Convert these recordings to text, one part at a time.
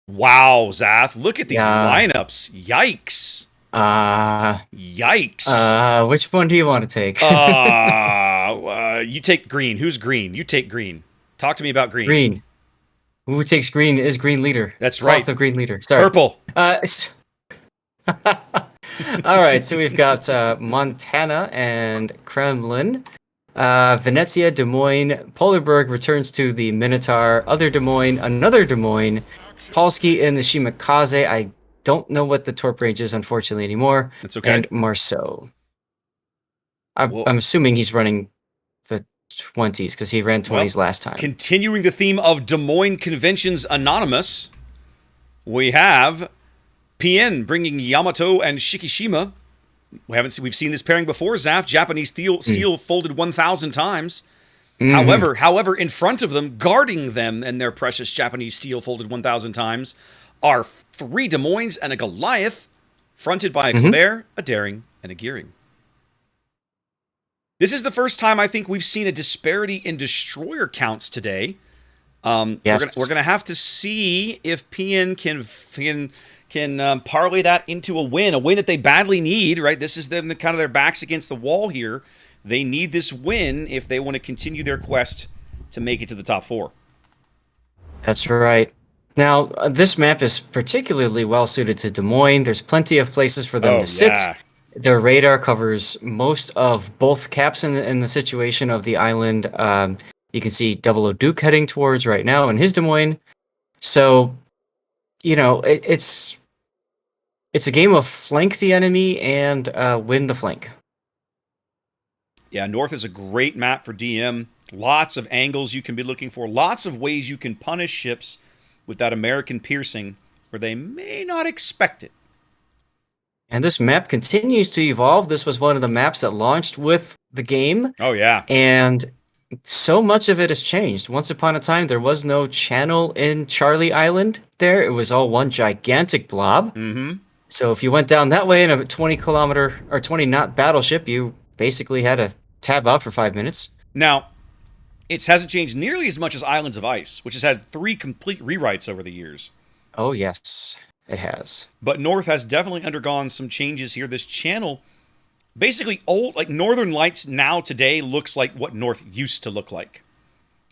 Wow, Zath, look at these Yeah. lineups. Yikes. Uh, Yikes. which one do you want to take? You take green. Who's green? You take green. Talk to me about green. Green. Who takes green is green leader. That's right. Cloth of green leader. Sorry. Purple. All right, so we've got Montana and Kremlin. Venezia, Des Moines, Polarberg returns to the Minotaur, other Des Moines, another Des Moines, Polsky in the Shimakaze. I don't know what the torp range is, unfortunately, anymore. That's okay. And Marceau. I'm Well, assuming he's running the 20s because he ran 20s last time. Continuing the theme of Des Moines Conventions Anonymous, we have PN bringing Yamato and Shikishima. We've seen this pairing before. Zaf, Japanese steel folded 1,000 times. However, in front of them, guarding them and their precious Japanese steel folded 1,000 times, are 3 Des Moines and a Goliath, fronted by a Kleber, a Daring, and a Gearing. This is the first time I think we've seen a disparity in destroyer counts today. Yes. We're gonna have to see if PN can parlay that into a win that they badly need. Right, this is them kind of their backs against the wall here. They need this win if they want to continue their quest to make it to the top 4. That's right. Now, this map is particularly well suited to Des Moines. There's plenty of places for them to sit. Their radar covers most of both caps in the situation of the island. You can see Double O Duke heading towards right now in his Des Moines. So, it's a game of flank the enemy and win the flank. Yeah, North is a great map for DM. Lots of angles you can be looking for. Lots of ways you can punish ships with that American piercing where they may not expect it. And this map continues to evolve. This was one of the maps that launched with the game. Oh, yeah. And so much of it has changed. Once upon a time, there was no channel in Charlie Island there. It was all one gigantic blob. So if you went down that way in a 20-kilometer or 20-knot battleship, you basically had to tab out for 5 minutes. Now, it hasn't changed nearly as much as Islands of Ice, which has had 3 complete rewrites over the years. Oh, yes, it has. But North has definitely undergone some changes here. This channel, basically old, like Northern Lights now today looks like what North used to look like.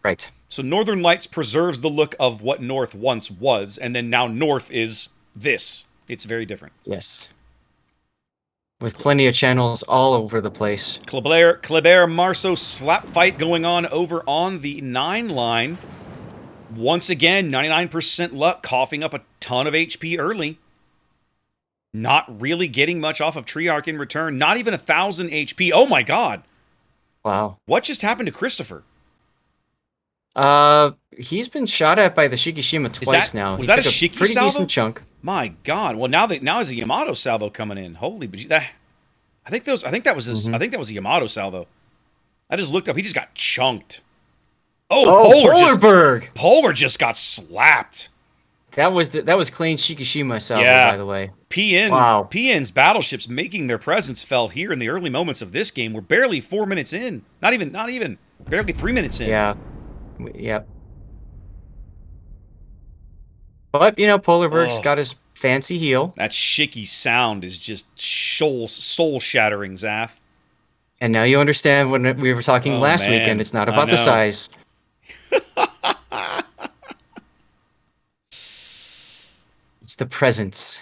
Right. So Northern Lights preserves the look of what North once was, and then now North is this. It's very different. Yes. With plenty of channels all over the place. Kleber Marceau slap fight going on over on the 9 line. Once again, 99% luck, coughing up a ton of HP early. Not really getting much off of Treyarch in return. Not even 1,000 HP. Oh my god. Wow. What just happened to Christopher? He's been shot at by the Shikishima twice now. Was that a Shiki pretty salvo? Decent chunk. My god. Well, now is a Yamato salvo coming in. Holy, but I think that was his. I think that was a Yamato salvo. I just looked up. He just got chunked. Oh, Polarberg! Polar just got slapped. That was clean Shikishima salvo, by the way. PN's battleships making their presence felt here in the early moments of this game. We're barely 4 minutes in. Not even. Barely 3 minutes in. Yeah. Yep. But, Polarberg's got his fancy heel. That Shiki sound is just soul-shattering, Zaf. And now you understand when we were talking last weekend. It's not about the size. It's the presence.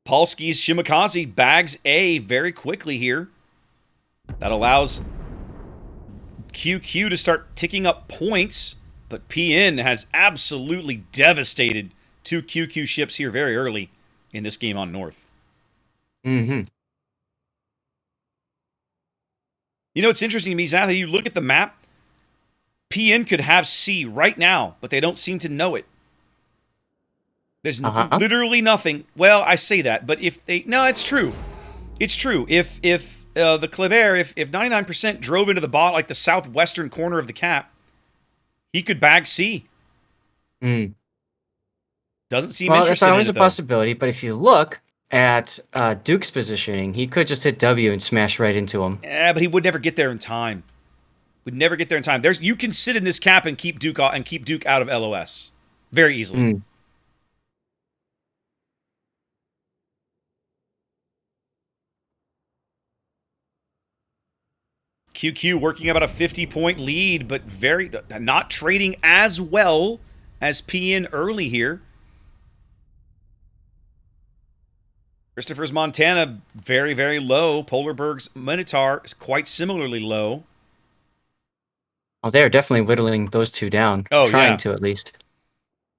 Polsky's Shimakaze bags A very quickly here. That allows QQ to start ticking up points, but PN has absolutely devastated 2 QQ ships here very early in this game on North. Mm-hmm. It's interesting to me, Zach, you look at the map, PN could have C right now, but they don't seem to know it. There's literally nothing. Well, I say that, but it's true. It's true. If the Kleber, if 99% drove into the bot, like the southwestern corner of the cap, he could bag C. Doesn't seem interesting. Well, that's always a possibility, but if you look at Duke's positioning, he could just hit W and smash right into him. Yeah, but he would never get there in time. You can sit in this cap and keep Duke out of LOS very easily. QQ working about a 50-point lead, but not trading as well as PN early here. Christopher's Montana, very, very low. Polarberg's Minotaur is quite similarly low. Oh, they're definitely whittling those two down. Oh, trying to, at least.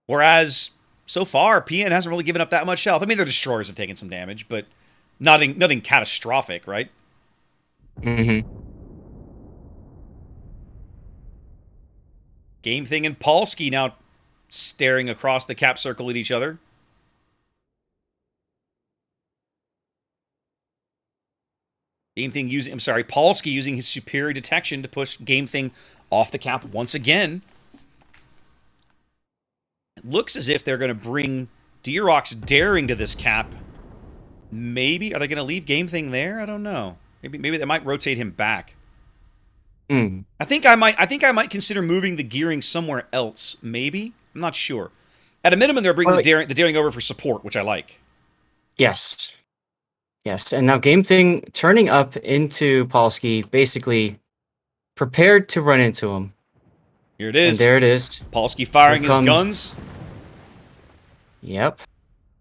Whereas, so far, PN hasn't really given up that much health. I mean, their destroyers have taken some damage, but nothing catastrophic, right? Mm-hmm. Game Thing and Polsky now staring across the cap circle at each other. Polsky using his superior detection to push Game Thing off the cap once again. It looks as if they're going to bring D-Rock's Daring to this cap. Maybe. Are they going to leave Game Thing there? I don't know. Maybe they might rotate him back. I think I might consider moving the gearing somewhere else. Maybe. I'm not sure. At a minimum, they're bringing the daring over for support, which I like. Yes. Yes, and now Game Thing turning up into Polsky, basically prepared to run into him. Here it is. And there it is. Polsky firing his guns. Yep.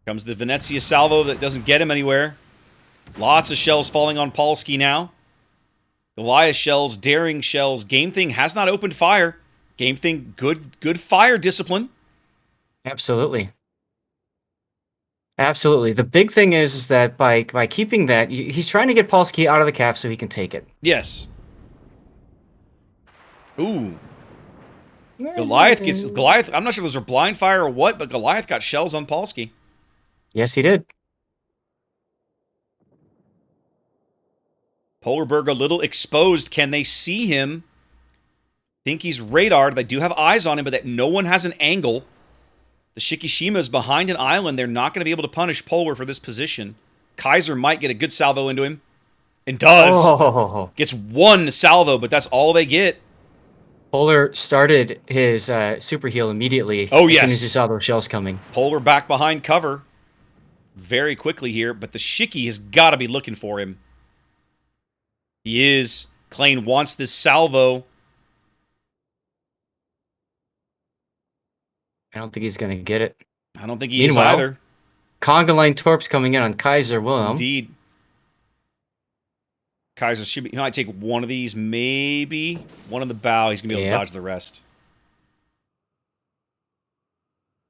Comes the Venezia salvo that doesn't get him anywhere. Lots of shells falling on Polsky now. Goliath shells, daring shells. Game Thing has not opened fire. Game Thing, good fire discipline. Absolutely. Absolutely. The big thing is that by keeping that, he's trying to get Polsky out of the cap so he can take it. Yes. Ooh. Goliath. I'm not sure if those are blind fire or what, but Goliath got shells on Polsky. Yes, he did. Polarberg a little exposed. Can they see him? Think he's radared. They do have eyes on him, but that no one has an angle. The Shikishima is behind an island. They're not going to be able to punish Polar for this position. Kaiser might get a good salvo into him. And does. Oh. Gets one salvo, but that's all they get. Polar started his super heal immediately as soon as he saw those shells coming. Polar back behind cover very quickly here, but the Shiki has got to be looking for him. He is. Klein wants this salvo. I don't think he's going to get it. I don't think he is either. Conga line torps coming in on Kaiser Wilhelm. Indeed. Kaiser should be. He might take one of these, maybe. One on the bow. He's going to be able to dodge the rest.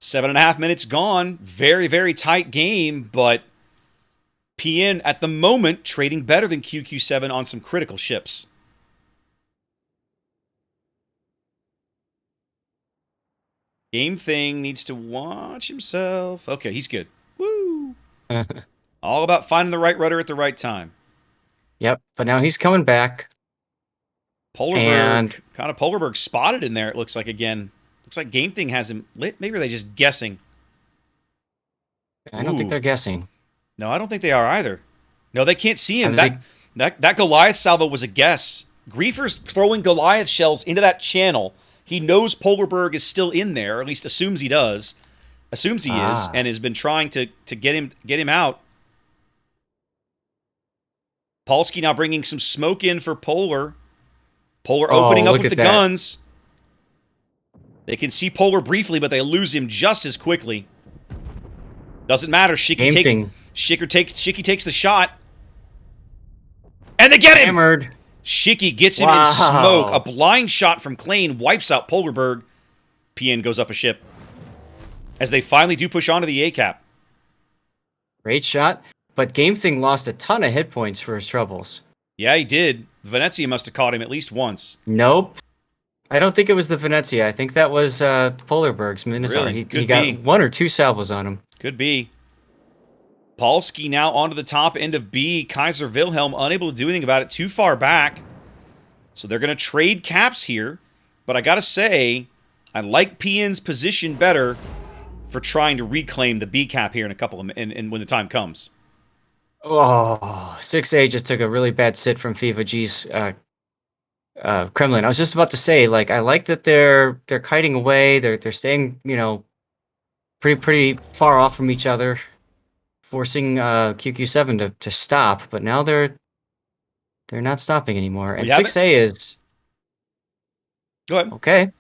7.5 minutes gone. Very, very tight game, but PN at the moment trading better than QQ7 on some critical ships. Game Thing needs to watch himself. Okay, he's good. Woo! All about finding the right rudder at the right time. Yep, but now he's coming back. Polarberg spotted in there, it looks like again. Looks like Game Thing has him lit. Maybe they're just guessing. I don't think they're guessing. No, I don't think they are either. No, they can't see him. That Goliath salvo was a guess. Griefer's throwing Goliath shells into that channel. He knows Polarberg is still in there, or at least assumes he does. Assumes he is, and has been trying to get him out. Polsky now bringing some smoke in for Polar. Polar opening up with the guns. They can see Polar briefly, but they lose him just as quickly. Doesn't matter. Shiki takes the shot. And they get him! Hammered. Shiki gets him in smoke. A blind shot from Klein wipes out Polarberg. PN goes up a ship. As they finally do push onto the A-cap. Great shot. But Game Thing lost a ton of hit points for his troubles. Yeah, he did. Venezia must have caught him at least once. Nope. I don't think it was the Venezia. I think that was Polarberg's Minotaur. Really? He got one or two salvos on him. Could be. Polsky now onto the top end of B. Kaiser Wilhelm unable to do anything about it. Too far back. So they're going to trade caps here. But I got to say, I like PN's position better for trying to reclaim the B cap here in a couple of and when the time comes. Oh, 6A just took a really bad sit from FIFA G's Kremlin. I was just about to say, like, I like that they're kiting away. They're staying, pretty far off from each other, forcing QQ7 to stop. But now they're they're not stopping anymore. And We haven't- 6A is Go ahead. okay.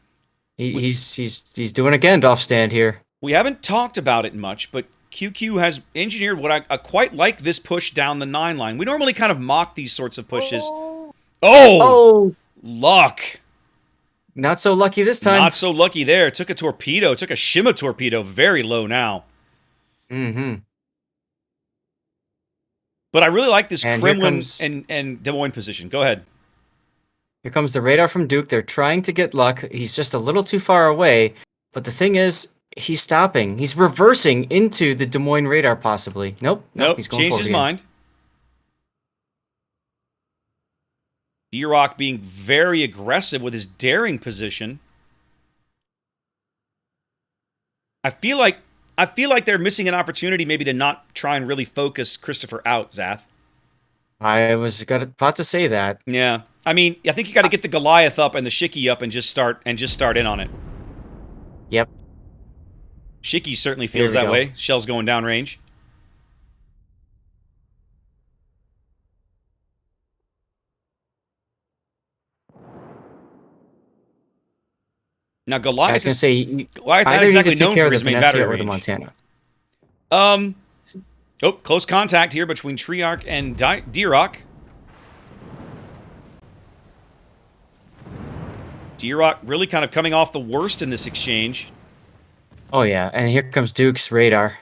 He's doing a Gandalf stand here. We haven't talked about it much, but QQ has engineered what I quite like this push down the 9 line. We normally kind of mock these sorts of pushes. Oh! Luck! Not so lucky this time. Not so lucky there. Took a torpedo. Took a Shima torpedo. Very low now. Mm-hmm. But I really like this And Kremlin and Des Moines position. Go ahead. Here comes the radar from Duke. They're trying to get luck. He's just a little too far away. But the thing is, he's stopping. He's reversing into the Des Moines radar, possibly. Nope. He's going changed his mind. D-Rock being very aggressive with his daring position. I feel like they're missing an opportunity maybe to not try and really focus Christopher out, Zath. I was about to say that. Yeah. I mean, I think you got to get the Goliath up and the Shiki up and just start in on it. Yep. Shiki certainly feels that way. Shell's going downrange. Now Goliath. I was gonna say Goliath not exactly known for his main battery range. The Montana. Oh, close contact here between Treyarch and D-Rock. D-Rock really kind of coming off the worst in this exchange. Oh yeah, and here comes Duke's radar.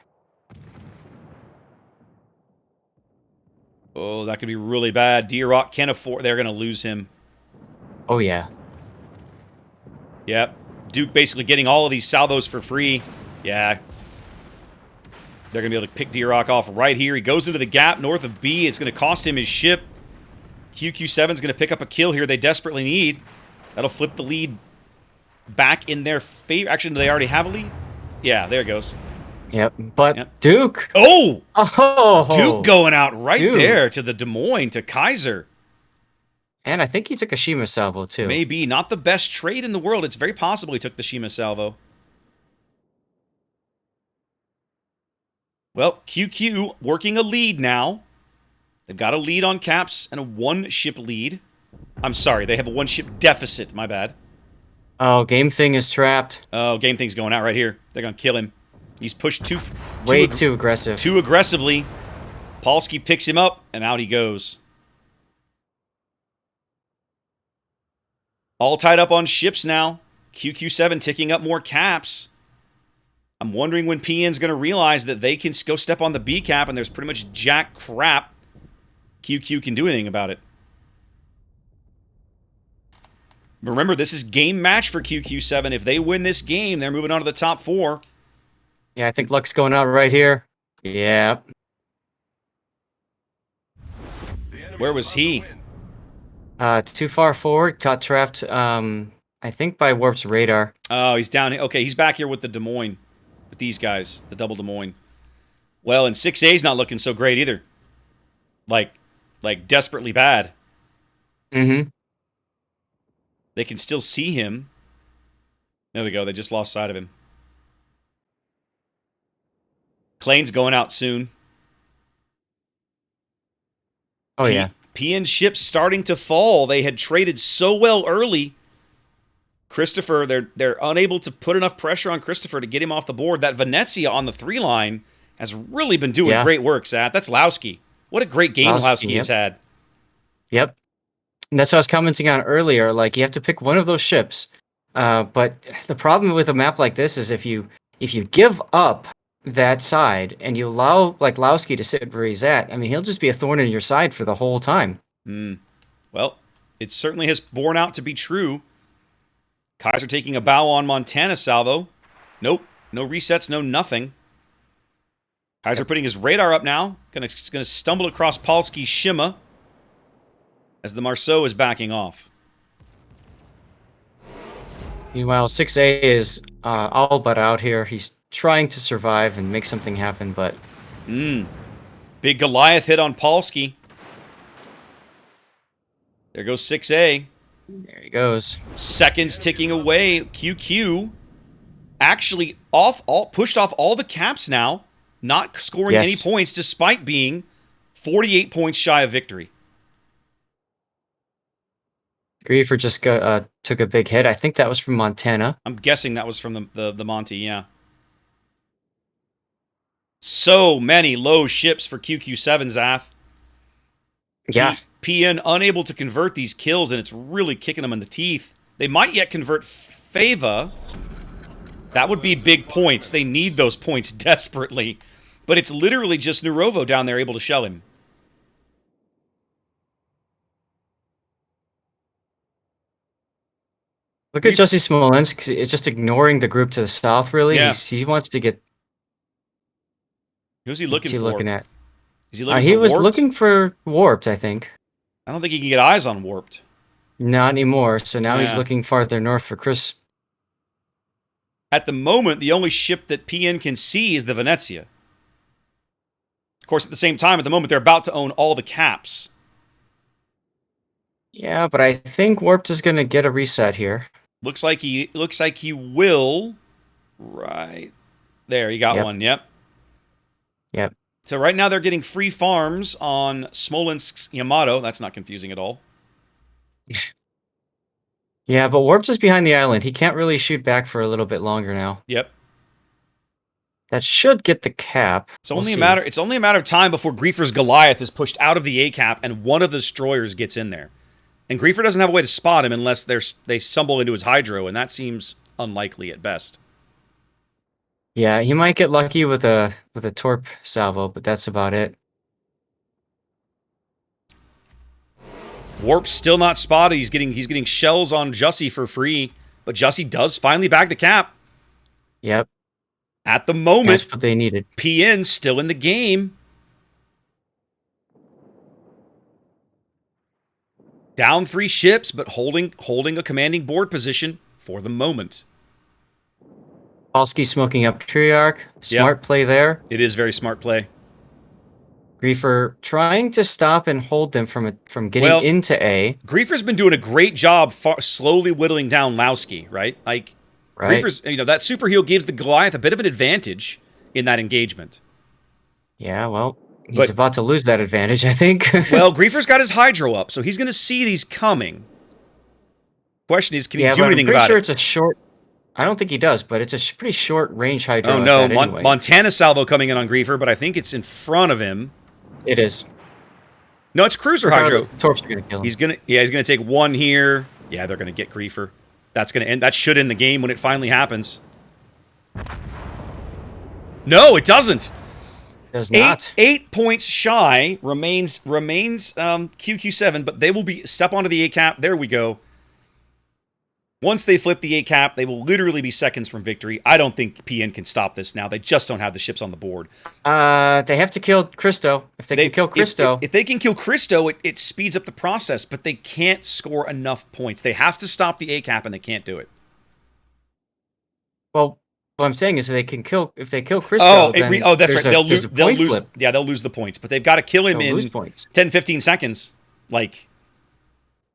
Oh, that could be really bad. D-Rock can't afford. They're going to lose him. Oh yeah. Yep. Duke basically getting all of these salvos for free. Yeah. They're going to be able to pick D-Rock off right here. He goes into the gap north of B. It's going to cost him his ship. QQ7 is going to pick up a kill here they desperately need. That'll flip the lead back in their favor. Actually, do they already have a lead? Yeah, there it goes. Yep, but Duke. Oh! Oh! Duke going out right there to the Des Moines, to Kaiser. And I think he took a Shima salvo, too. Maybe. Not the best trade in the world. It's very possible he took the Shima salvo. Well, QQ working a lead now. They've got a lead on caps and a one-ship lead. I'm sorry, they have a one-ship deficit. My bad. Oh, Game Thing is trapped. Oh, Game Thing's going out right here. They're going to kill him. He's pushed way too aggressive. Too aggressively. Polsky picks him up, and out he goes. All tied up on ships now. QQ7 ticking up more caps. I'm wondering when PN's going to realize that they can go step on the B cap, and there's pretty much jack crap QQ can do anything about it. Remember, this is game match for QQ7. If they win this game, they're moving on to the top 4. Yeah, I think Luck's going out right here. Yeah. Where was he? Too far forward, got trapped, I think by Warp's radar. Oh, he's down. Okay, he's back here with the Des Moines. With these guys, the double Des Moines. Well, and 6A's not looking so great either. Like desperately bad. Mm-hmm. They can still see him. There we go. They just lost sight of him. Klane's going out soon. Oh, yeah. PN ships starting to fall. They had traded so well early. Christopher, they're unable to put enough pressure on Christopher to get him off the board. That Venezia on the 3 line has really been doing great work, Zach. That's Lowski. What a great game Lowski has had. Yep. And that's what I was commenting on earlier. Like, you have to pick one of those ships. But the problem with a map like this is if you give up that side and you allow like Lowski to sit where he's at, I mean, he'll just be a thorn in your side for the whole time. Well, it certainly has borne out to be true. Kaiser taking a bow on Montana salvo. Nope. No resets, no nothing. Kaiser putting his radar up now. Gonna stumble across Polsky's Shima as the Marceau is backing off. Meanwhile, 6A is all but out here. He's trying to survive and make something happen, but... Big Goliath hit on Polsky. There goes 6A. There he goes. Seconds ticking away. QQ actually pushed off all the caps now, not scoring any points despite being 48 points shy of victory. Griefer just took a big hit. I think that was from Montana. I'm guessing that was from the Monty, yeah. So many low ships for QQ7, Zath. Yeah. PN unable to convert these kills, and it's really kicking them in the teeth. They might yet convert Fava. That would be big points. They need those points desperately. But it's literally just Nurovo down there able to shell him. Look at Jussie Smolensk. It's just ignoring the group to the south, really. Yeah. He wants to get... Who's he looking for? Looking at? Is he looking he for was Warped? looking for Warped, I think. I don't think he can get eyes on Warped. Not anymore, so now he's looking farther north for Chris. At the moment, the only ship that PN can see is the Venezia. Of course, at the same time, at the moment, they're about to own all the caps. Yeah, but I think Warped is going to get a reset here. Looks like he will. Right there, he got one. Yep. So right now they're getting free farms on Smolensk's Yamato. That's not confusing at all. Yeah, but Warped is behind the island. He can't really shoot back for a little bit longer now. Yep. That should get the cap. It's only a matter of time before Griefer's Goliath is pushed out of the A cap and one of the destroyers gets in there. And Griefer doesn't have a way to spot him unless they stumble into his hydro, and that seems unlikely at best. Yeah, he might get lucky with a torp salvo, but that's about it. Warp's still not spotted. He's getting shells on Jussie for free, but Jussie does finally bag the cap. Yep. At the moment, that's what they needed. PN's still in the game. Down 3 ships, but holding a commanding board position for the moment. Polsky smoking up Triarch. Smart play there. It is very smart play. Griefer trying to stop and hold them from getting into A. Griefer's been doing a great job slowly whittling down Lowski, right? Like, Griefer's, that super heal gives the Goliath a bit of an advantage in that engagement. Yeah, well, he's about to lose that advantage, I think. Well, Griefer's got his hydro up, so he's going to see these coming. Question is, can he do anything about it? I'm pretty sure it's a short... I don't think he does, but it's a pretty short range hydro. Oh, no. Montana salvo coming in on Griefer, but I think it's in front of him. It is. No, it's cruiser hydro. Torps are going to kill him. He's going to take one here. Yeah, they're going to get Griefer. That's going to end. That should end the game when it finally happens. No, it doesn't. Does not. 8 points shy remains QQ7, but they will step onto the A cap. There we go. Once they flip the A cap, they will literally be seconds from victory. I don't think PN can stop this now. They just don't have the ships on the board. They have to kill Christo. If they can kill Christo. If they can kill Christo, it speeds up the process, but they can't score enough points. They have to stop the A cap, and they can't do it. Well, what I'm saying is if they kill Christo, that's right. They'll lose. Yeah, they'll lose the points, but they've got to kill him in 10, 15 seconds. Like,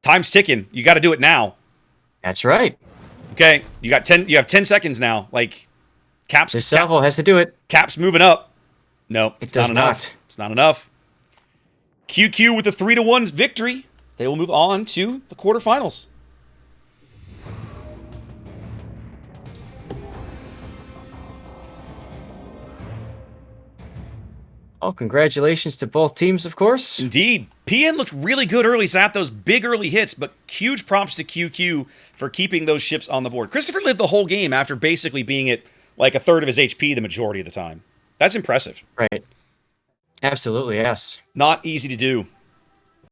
time's ticking. You got to do it now. That's right. Okay, you have 10 seconds now. Like, Caps. This salvo has to do it. Cap's moving up. No, it does not. It's not enough. QQ with a 3-1 victory. They will move on to the quarterfinals. Oh, congratulations to both teams, of course. Indeed. PN looked really good early. He's at those big early hits, but huge props to QQ for keeping those ships on the board. Christopher lived the whole game after basically being at like a third of his HP the majority of the time. That's impressive. Right. Absolutely, yes. Not easy to do.